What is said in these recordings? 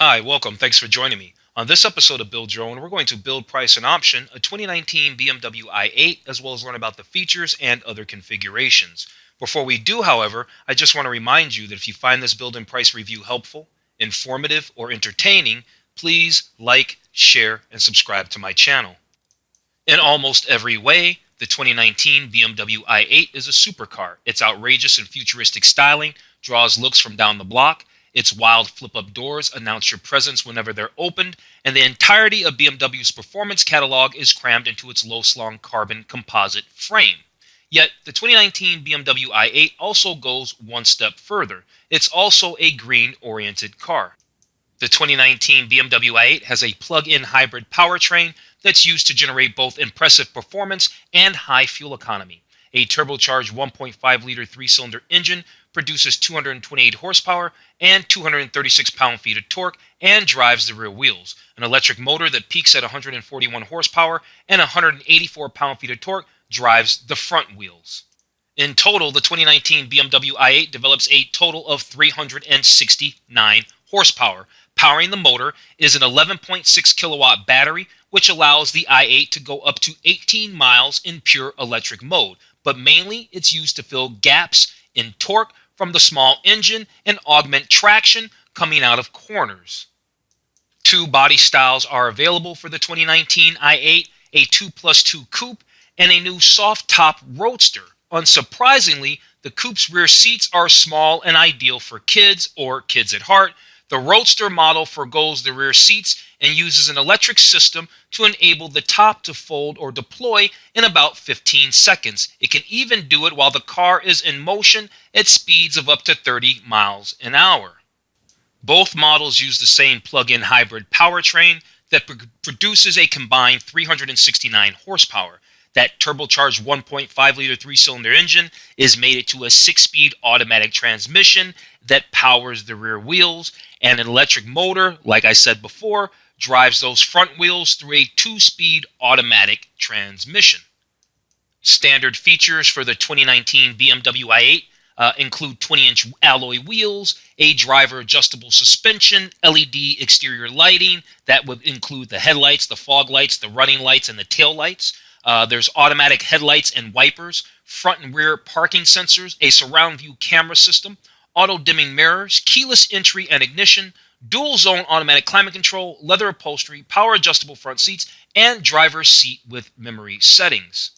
Hi, welcome. Thanks for joining me. On this episode of Build Your Own, we're going to build, price, and option a 2019 BMW i8, as well as learn about the features and other configurations. Before we do, however, I just want to remind you that if you find this build and price review helpful, informative, or entertaining, please like, share, and subscribe to my channel. In almost every way, the 2019 BMW i8 is a supercar. Its outrageous and futuristic styling draws looks from down the block. Its wild flip-up doors announce your presence whenever they're opened, and the entirety of BMW's performance catalog is crammed into its low-slung carbon composite frame. Yet, the 2019 BMW i8 also goes one step further. It's also a green-oriented car. The 2019 BMW i8 has a plug-in hybrid powertrain that's used to generate both impressive performance and high fuel economy. A turbocharged 1.5-liter three-cylinder engine produces 228 horsepower and 236 pound-feet of torque and drives the rear wheels. An electric motor that peaks at 141 horsepower and 184 pound-feet of torque drives the front wheels. In total, the 2019 BMW i8 develops a total of 369 horsepower. Powering the motor is an 11.6 kilowatt battery, which allows the i8 to go up to 18 miles in pure electric mode, but mainly it's used to fill gaps in torque from the small engine and augment traction coming out of corners. Two body styles are available for the 2019 i8, a 2+2 coupe and a new soft-top Roadster. Unsurprisingly, the coupe's rear seats are small and ideal for kids or kids at heart. The Roadster model forgoes the rear seats and uses an electric system to enable the top to fold or deploy in about 15 seconds. It can even do it while the car is in motion at speeds of up to 30 miles an hour. Both models use the same plug-in hybrid powertrain that produces a combined 369 horsepower. That turbocharged 1.5-liter three-cylinder engine is mated to a 6-speed automatic transmission that powers the rear wheels, and an electric motor, like I said before, drives those front wheels through a 2-speed automatic transmission. Standard features for the 2019 BMW i8 include 20-inch alloy wheels, a driver-adjustable suspension, LED exterior lighting that would include the headlights, the fog lights, the running lights, and the tail lights. There's automatic headlights and wipers, front and rear parking sensors, a surround view camera system, auto-dimming mirrors, keyless entry and ignition, dual-zone automatic climate control, leather upholstery, power-adjustable front seats, and driver's seat with memory settings.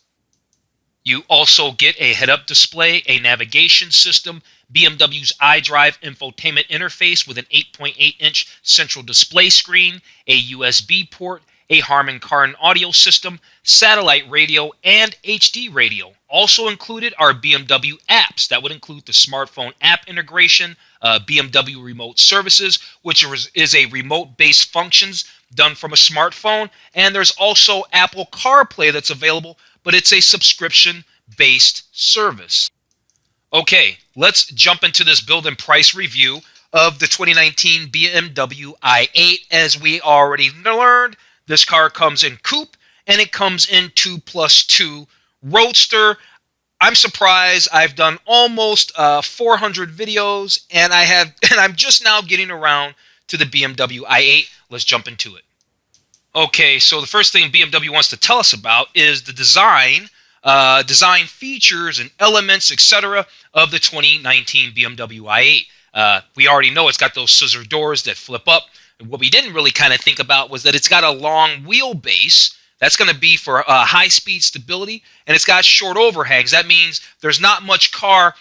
You also get a head-up display, a navigation system, BMW's iDrive infotainment interface with an 8.8-inch central display screen, a USB port, a Harman Kardon audio system, satellite radio, and HD radio. Also included are BMW apps that would include the smartphone app integration, BMW remote services, which is a remote-based functions done from a smartphone, and there's also Apple CarPlay that's available, but it's a subscription-based service. Okay, let's jump into this build and price review of the 2019 BMW i8. As we already learned, this car comes in coupe, and it comes in 2+2 Roadster. I'm surprised. I've done almost 400 videos, and I'm just now getting around to the BMW i8. Let's jump into it. Okay, so the first thing BMW wants to tell us about is the design features and elements, etc. of the 2019 BMW i8. We already know it's got those scissor doors that flip up. What we didn't really kind of think about was that it's got a long wheelbase. That's going to be for high-speed stability, and it's got short overhangs. That means there's not much car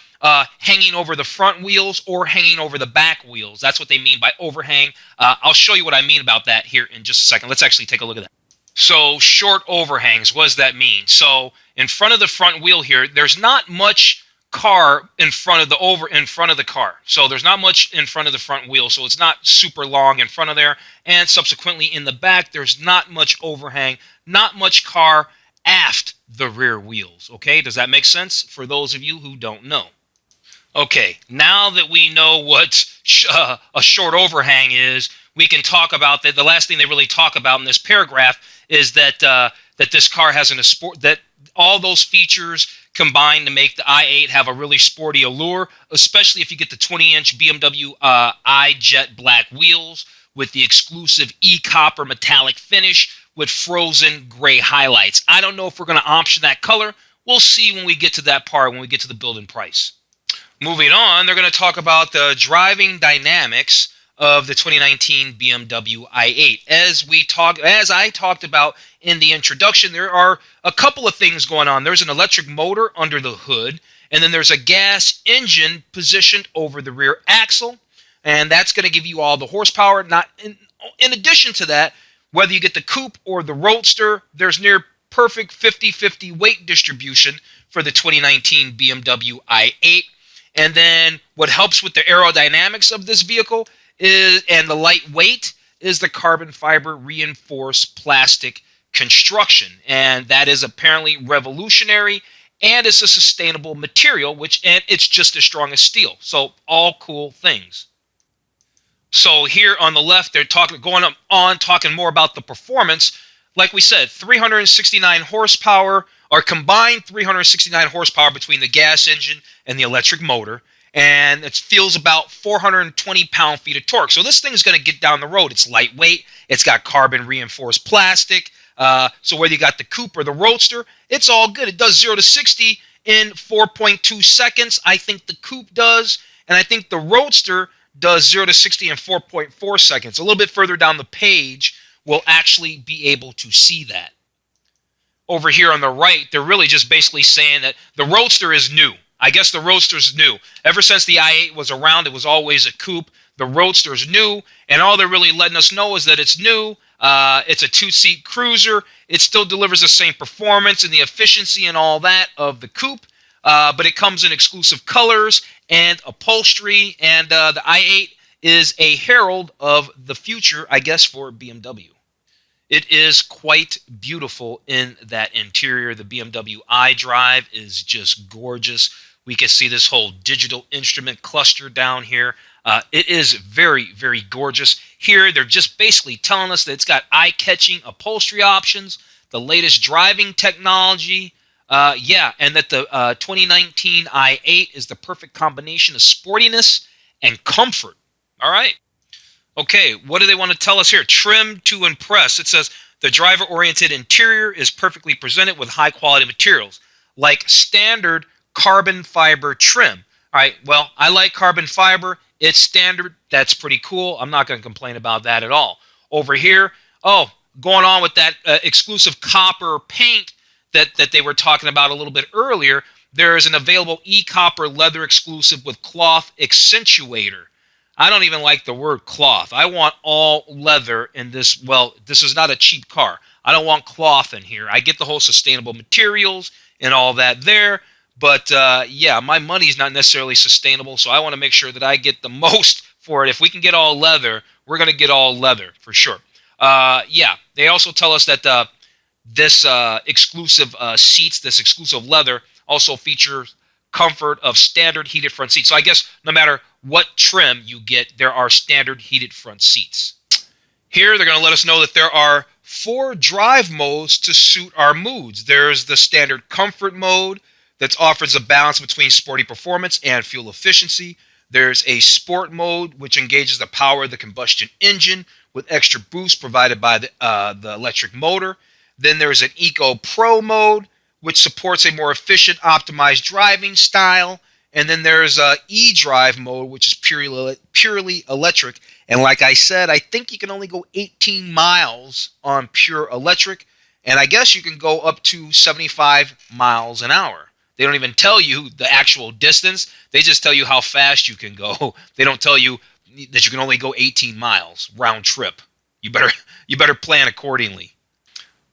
hanging over the front wheels or hanging over the back wheels. That's what they mean by overhang. I'll show you what I mean about that here in just a second. Let's actually take a look at that. So short overhangs, what does that mean? So in front of the front wheel here, there's not much car in front of the car. So there's not much in front of the front wheel, so it's not super long in front of there, and subsequently in the back there's not much overhang, not much car aft the rear wheels. Okay, does that make sense for those of you who don't know? Okay, now that we know what a short overhang is, we can talk about that. The last thing they really talk about in this paragraph is that this car has that all those features combine to make the i8 have a really sporty allure, especially if you get the 20-inch BMW i-Jet black wheels with the exclusive e-copper metallic finish with frozen gray highlights. I don't know if we're going to option that color. We'll see when we get to that part, when we get to the build and price. Moving on, they're going to talk about the driving dynamics of the 2019 BMW i8. As I talked about in the introduction, there are a couple of things going on. There's an electric motor under the hood, and then there's a gas engine positioned over the rear axle, and that's going to give you all the horsepower. In addition to that, whether you get the coupe or the Roadster, there's near perfect 50-50 weight distribution for the 2019 BMW i8. And then what helps with the aerodynamics of this vehicle and the lightweight is the carbon fiber reinforced plastic construction. And that is apparently revolutionary, and it's a sustainable material, and it's just as strong as steel. So all cool things. So here on the left, they're talking more about the performance. Like we said, 369 horsepower, or combined 369 horsepower between the gas engine and the electric motor, and it feels about 420 pound-feet of torque. So this thing is going to get down the road. It's lightweight. It's got carbon-reinforced plastic. So whether you got the coupe or the Roadster, it's all good. It does 0 to 60 in 4.2 seconds. I think the coupe does, and I think the Roadster does 0 to 60 in 4.4 seconds. A little bit further down the page, we'll actually be able to see that. Over here on the right, they're really just basically saying that the Roadster is new. I guess the Roadster's new. Ever since the i8 was around, it was always a coupe. The Roadster's new, and all they're really letting us know is that it's new. It's a two-seat cruiser. It still delivers the same performance and the efficiency and all that of the coupe, but it comes in exclusive colors and upholstery, and the i8 is a herald of the future, I guess, for BMW. It is quite beautiful in that interior. The BMW iDrive is just gorgeous. We can see this whole digital instrument cluster down here. It is very, very gorgeous. Here, they're just basically telling us that it's got eye-catching upholstery options, the latest driving technology, and that the 2019 i8 is the perfect combination of sportiness and comfort. All right. Okay, what do they want to tell us here? Trim to impress. It says the driver-oriented interior is perfectly presented with high-quality materials, like standard carbon fiber trim. All right, well, I like carbon fiber. It's standard. That's pretty cool. I'm not going to complain about that at all. Over here, going on with that exclusive copper paint that they were talking about a little bit earlier, there is an available e-copper leather exclusive with cloth accentuator. I don't even like the word cloth. I want all leather in this. Well, this is not a cheap car. I don't want cloth in here. I get the whole sustainable materials and all that there. But, yeah, my money's not necessarily sustainable, so I want to make sure that I get the most for it. If we can get all leather, we're going to get all leather for sure. Yeah, they also tell us that this exclusive seats, this exclusive leather, also features comfort of standard heated front seats. So I guess no matter what trim you get, there are standard heated front seats. Here, they're going to let us know that there are 4 drive modes to suit our moods. There's the standard comfort mode that offers a balance between sporty performance and fuel efficiency. There's a sport mode, which engages the power of the combustion engine with extra boost provided by the electric motor. Then there's an Eco Pro mode, which supports a more efficient, optimized driving style. And then there's e-drive mode, which is purely electric. And like I said, I think you can only go 18 miles on pure electric. And I guess you can go up to 75 miles an hour. They don't even tell you the actual distance. They just tell you how fast you can go. They don't tell you that you can only go 18 miles round trip. You better plan accordingly.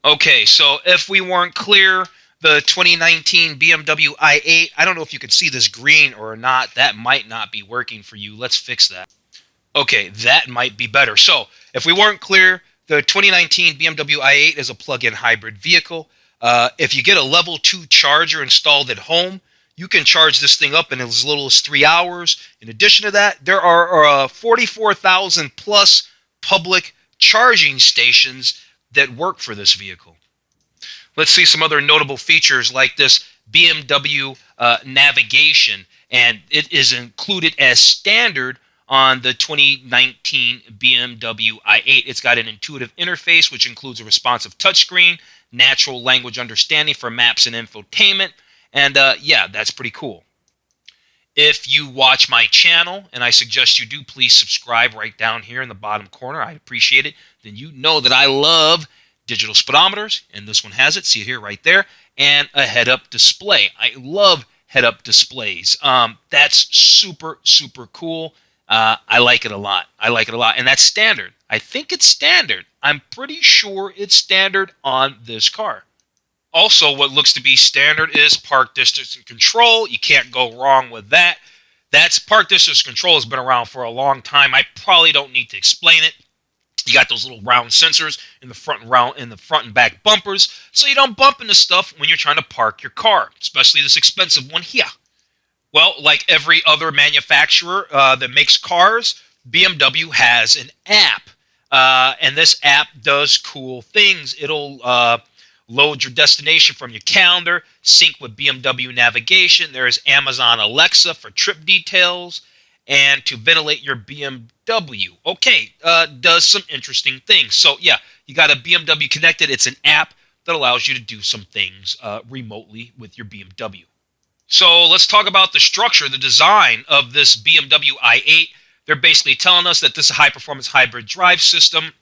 Okay, so if we weren't clear, the 2019 BMW i8, I don't know if you can see this green or not. That might not be working for you. Let's fix that. Okay, that might be better. So if we weren't clear, the 2019 BMW i8 is a plug-in hybrid vehicle. If you get a level 2 charger installed at home, you can charge this thing up in as little as 3 hours. In addition to that, there are 44,000 plus public charging stations that work for this vehicle. Let's see some other notable features like this BMW navigation, and it is included as standard on the 2019 BMW i8. It's got an intuitive interface, which includes a responsive touchscreen, natural language understanding for maps and infotainment, and yeah, that's pretty cool. If you watch my channel, and I suggest you do, please subscribe right down here in the bottom corner. I'd appreciate it. Then you know that I love digital speedometers, and this one has it. See it here right there, and a head-up display. I love head-up displays. That's super, super cool. I like it a lot. I like it a lot, and that's standard. I think it's standard. I'm pretty sure it's standard on this car. Also, what looks to be standard is park distance and control. You can't go wrong with that. That's park distance control has been around for a long time. I probably don't need to explain it. You got those little round sensors in the front and back bumpers, so you don't bump into stuff when you're trying to park your car, especially this expensive one here. Well, like every other manufacturer that makes cars, BMW has an app, and this app does cool things. It'll load your destination from your calendar, sync with BMW navigation. There's Amazon Alexa for trip details, and to ventilate your BMW. Okay, does some interesting things. So yeah, you got a BMW connected. It's an app that allows you to do some things remotely with your BMW. So let's talk about the structure, the design of this BMW i8. They're basically telling us that this is a high-performance hybrid drive system.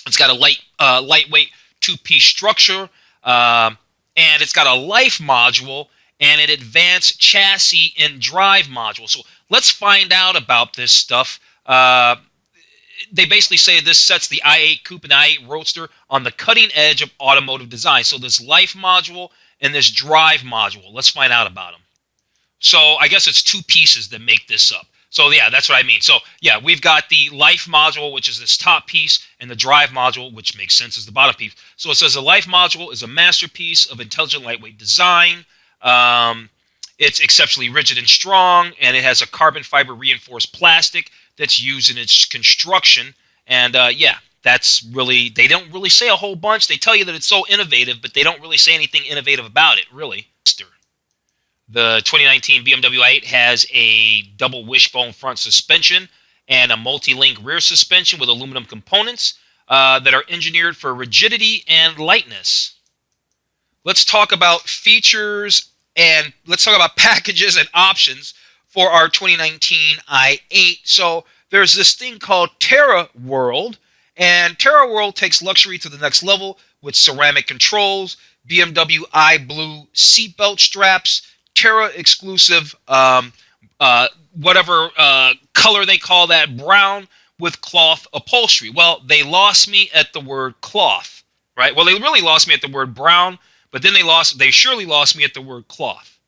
It's got a lightweight two-piece structure, and it's got a life module and an advanced chassis and drive module. So let's find out about this stuff. They basically say this sets the i8 Coupe and the i8 Roadster on the cutting edge of automotive design. So this life module and this drive module, let's find out about them. So I guess it's two pieces that make this up. So yeah, that's what I mean. So yeah, we've got the life module, which is this top piece, and the drive module, which makes sense, is the bottom piece. So it says the life module is a masterpiece of intelligent lightweight design. It's exceptionally rigid and strong, and it has a carbon fiber reinforced plastic that's used in its construction. And yeah, that's really, they don't really say a whole bunch. They tell you that it's so innovative, but they don't really say anything innovative about it, really. The 2019 BMW i8 has a double wishbone front suspension and a multi-link rear suspension with aluminum components that are engineered for rigidity and lightness. Let's talk about features and let's talk about packages and options for our 2019 i8. So there's this thing called Terra World, and Terra World takes luxury to the next level with ceramic controls, BMW iBlue seatbelt straps, Terra exclusive, whatever color they call that, brown with cloth upholstery. Well, they lost me at the word cloth, right? Well, they really lost me at the word brown, but then they surely lost me at the word cloth.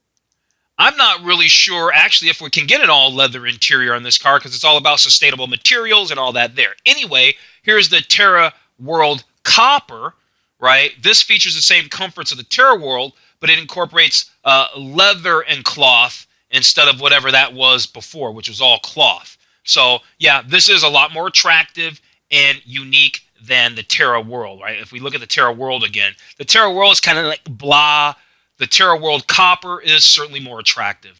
I'm not really sure, actually, if we can get an all-leather interior on this car because it's all about sustainable materials and all that there. Anyway, here's the Terra World Copper, right? This features the same comforts of the Terra World, but it incorporates leather and cloth instead of whatever that was before, which was all cloth. So, yeah, this is a lot more attractive and unique than the Terra World, right? If we look at the Terra World again, the Terra World is kind of like blah. The Terra World Copper is certainly more attractive.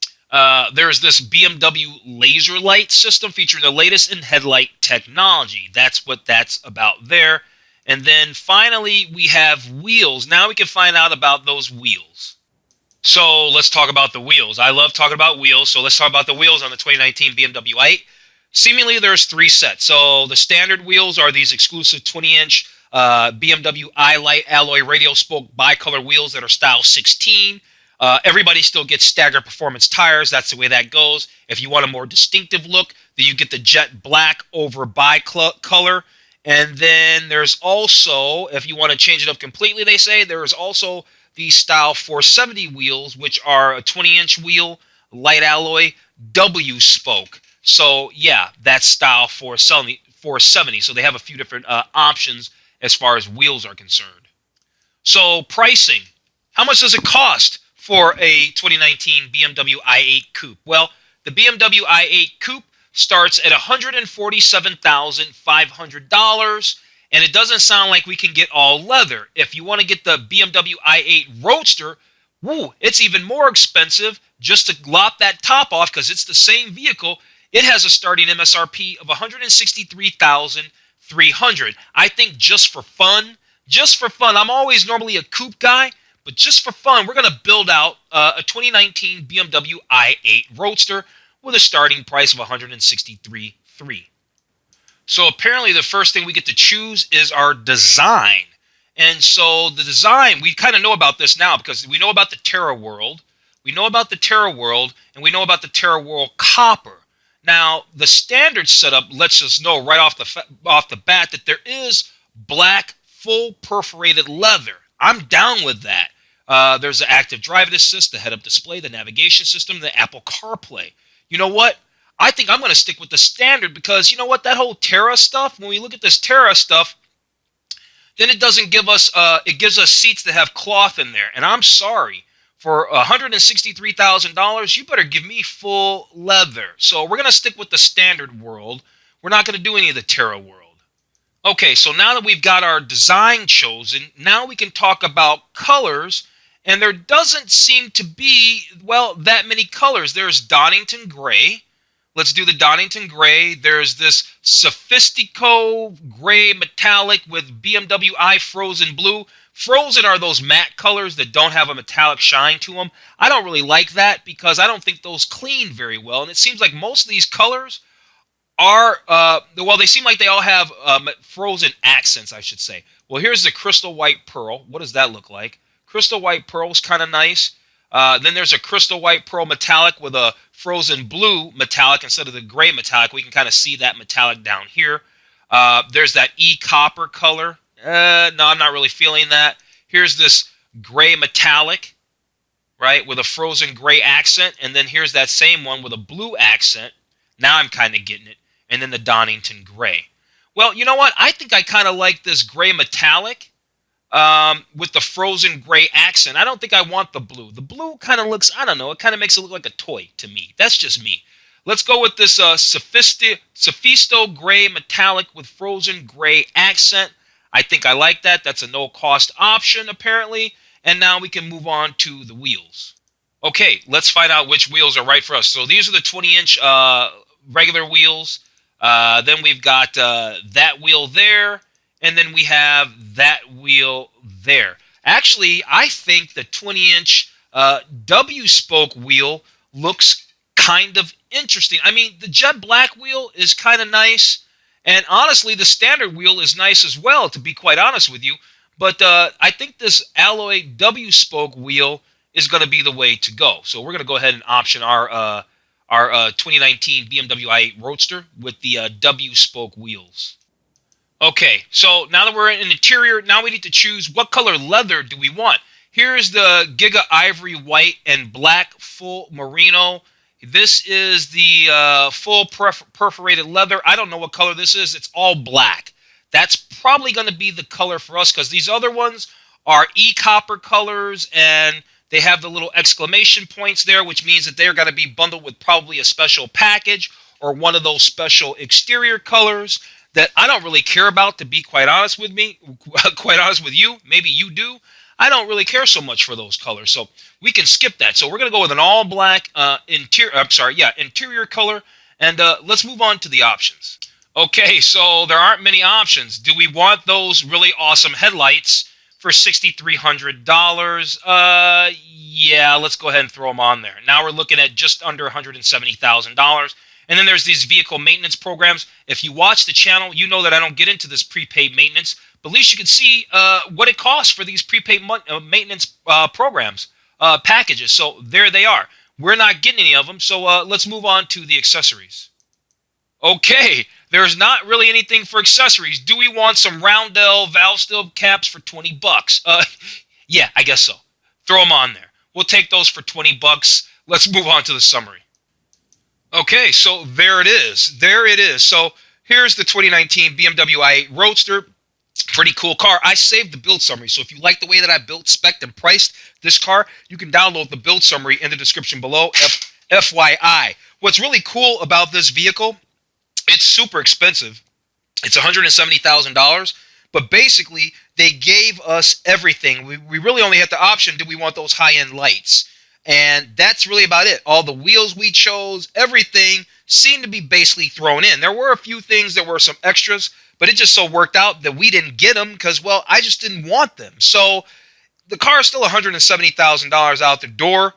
There's this BMW laser light system featuring the latest in headlight technology. That's what that's about there. And then finally, we have wheels. Now we can find out about those wheels. So let's talk about the wheels. I love talking about wheels, so let's talk about the wheels on the 2019 BMW i8. Seemingly, there's three sets. So the standard wheels are these exclusive 20-inch BMW i-Light alloy radial spoke bicolor wheels that are style 16. Everybody still gets staggered performance tires. That's the way that goes. If you want a more distinctive look, then you get the jet black over bicolor. And then there's also, if you want to change it up completely, they say, there's also the Style 470 wheels, which are a 20-inch wheel, light alloy, W spoke. So, yeah, that's Style 470. So they have a few different options as far as wheels are concerned. So, pricing. How much does it cost for a 2019 BMW i8 Coupe? Well, the BMW i8 Coupe starts at $147,500, and it doesn't sound like we can get all leather. If you want to get the BMW i8 Roadster, woo, it's even more expensive just to lop that top off because it's the same vehicle. It has a starting MSRP of $163,300. I think just for fun, I'm always normally a coupe guy, but just for fun, we're going to build out a 2019 BMW i8 Roadster with a starting price of $163,300. So apparently the first thing we get to choose is our design. And so the design, we kind of know about this now because we know about the Terra World. We know about the Terra World, and we know about the Terra World Copper. Now, the standard setup lets us know right off the bat that there is black, full perforated leather. I'm down with that. There's the active drive assist, the head-up display, the navigation system, the Apple CarPlay. You know what? I think I'm going to stick with the standard because, you know what, that whole Terra stuff, when we look at this Terra stuff, then it doesn't give us, it gives us seats that have cloth in there. And I'm sorry, for $163,000, you better give me full leather. So we're going to stick with the standard world. We're not going to do any of the Terra world. Okay, so now that we've got our design chosen, now we can talk about colors. And there doesn't seem to be, well, that many colors. There's Donington Gray. Let's do the Donington Gray. There's this Sophistico Gray Metallic with BMW i Frozen Blue. Frozen are those matte colors that don't have a metallic shine to them. I don't really like that because I don't think those clean very well. And it seems like most of these colors are, well, they seem like they all have frozen accents, I should say. Well, here's the Crystal White Pearl. What does that look like? Crystal White Pearl is kind of nice. Then there's a Crystal White Pearl Metallic with a Frozen Blue Metallic instead of the Gray Metallic. We can kind of see that metallic down here. There's that E-Copper color. No, I'm not really feeling that. Here's this Gray Metallic, right, with a Frozen Gray accent. And then here's that same one with a blue accent. Now I'm kind of getting it. And then the Donington Gray. Well, you know what? I think I kind of like this Gray Metallic with the Frozen Gray accent. I don't think I want the blue. The blue kind of looks, I don't know, it kind of makes it look like a toy to me. That's just me. Let's go with this Sophisto Gray Metallic with Frozen Gray accent. I think I like that. That's a no-cost option, apparently. And now we can move on to the wheels. Okay, let's find out which wheels are right for us. So these are the 20-inch regular wheels. Then we've got that wheel there. And then we have that wheel there. Actually, I think the 20-inch W-spoke wheel looks kind of interesting. I mean, the jet black wheel is kind of nice. And honestly, the standard wheel is nice as well, to be quite honest with you. But I think this alloy W-spoke wheel is going to be the way to go. So we're going to go ahead and option our 2019 BMW i8 Roadster with the W-spoke wheels. Okay, so now that we're in interior, now we need to choose what color leather do we want. Here's the Giga Ivory White and Black Full Merino. This is the full perforated leather. I don't know what color this is. It's all black. That's probably going to be the color for us because these other ones are E-Copper colors and they have the little exclamation points there, which means that they're going to be bundled with probably a special package or one of those special exterior colors that I don't really care about, to be quite honest with you. Maybe you do. I don't really care so much for those colors, so we can skip that. So we're going to go with an all-black interior color, and let's move on to the options. Okay, so there aren't many options. Do we want those really awesome headlights for $6,300? Yeah, let's go ahead and throw them on there. Now we're looking at just under $170,000. And then there's these vehicle maintenance programs. If you watch the channel, you know that I don't get into this prepaid maintenance, but at least you can see what it costs for these prepaid maintenance programs, packages. So there they are. We're not getting any of them, so let's move on to the accessories. Okay, there's not really anything for accessories. Do we want some Roundel valve steel caps for $20? Yeah, I guess so. Throw them on there. We'll take those for $20. Let's move on to the summary. Okay, so there it is. There it is. So here's the 2019 BMW i8 Roadster. Pretty cool car. I saved the build summary, so if you like the way that I built, spec'd, and priced this car, you can download the build summary in the description below, FYI. What's really cool about this vehicle, it's super expensive. It's $170,000, but basically they gave us everything. We really only had the option, do we want those high-end lights? And that's really about it. All the wheels we chose, everything seemed to be basically thrown in. There were a few things that were some extras, but it just so worked out that we didn't get them because, well, I just didn't want them. So the car is still $170,000 out the door.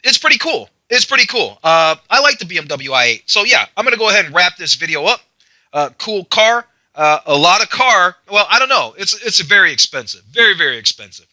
It's pretty cool. It's pretty cool. I like the BMW i8. So yeah, I'm going to go ahead and wrap this video up. Cool car. A lot of car. Well, I don't know. It's very expensive. Very, very expensive.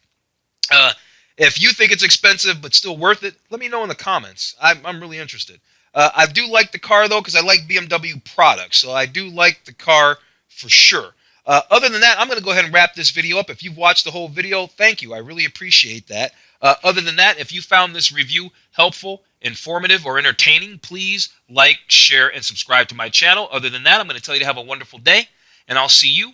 If you think it's expensive but still worth it, let me know in the comments. I'm really interested. I do like the car, though, because I like BMW products. So I do like the car for sure. Other than that, I'm going to go ahead and wrap this video up. If you've watched the whole video, thank you. I really appreciate that. Other than that, if you found this review helpful, informative, or entertaining, please like, share, and subscribe to my channel. Other than that, I'm going to tell you to have a wonderful day, and I'll see you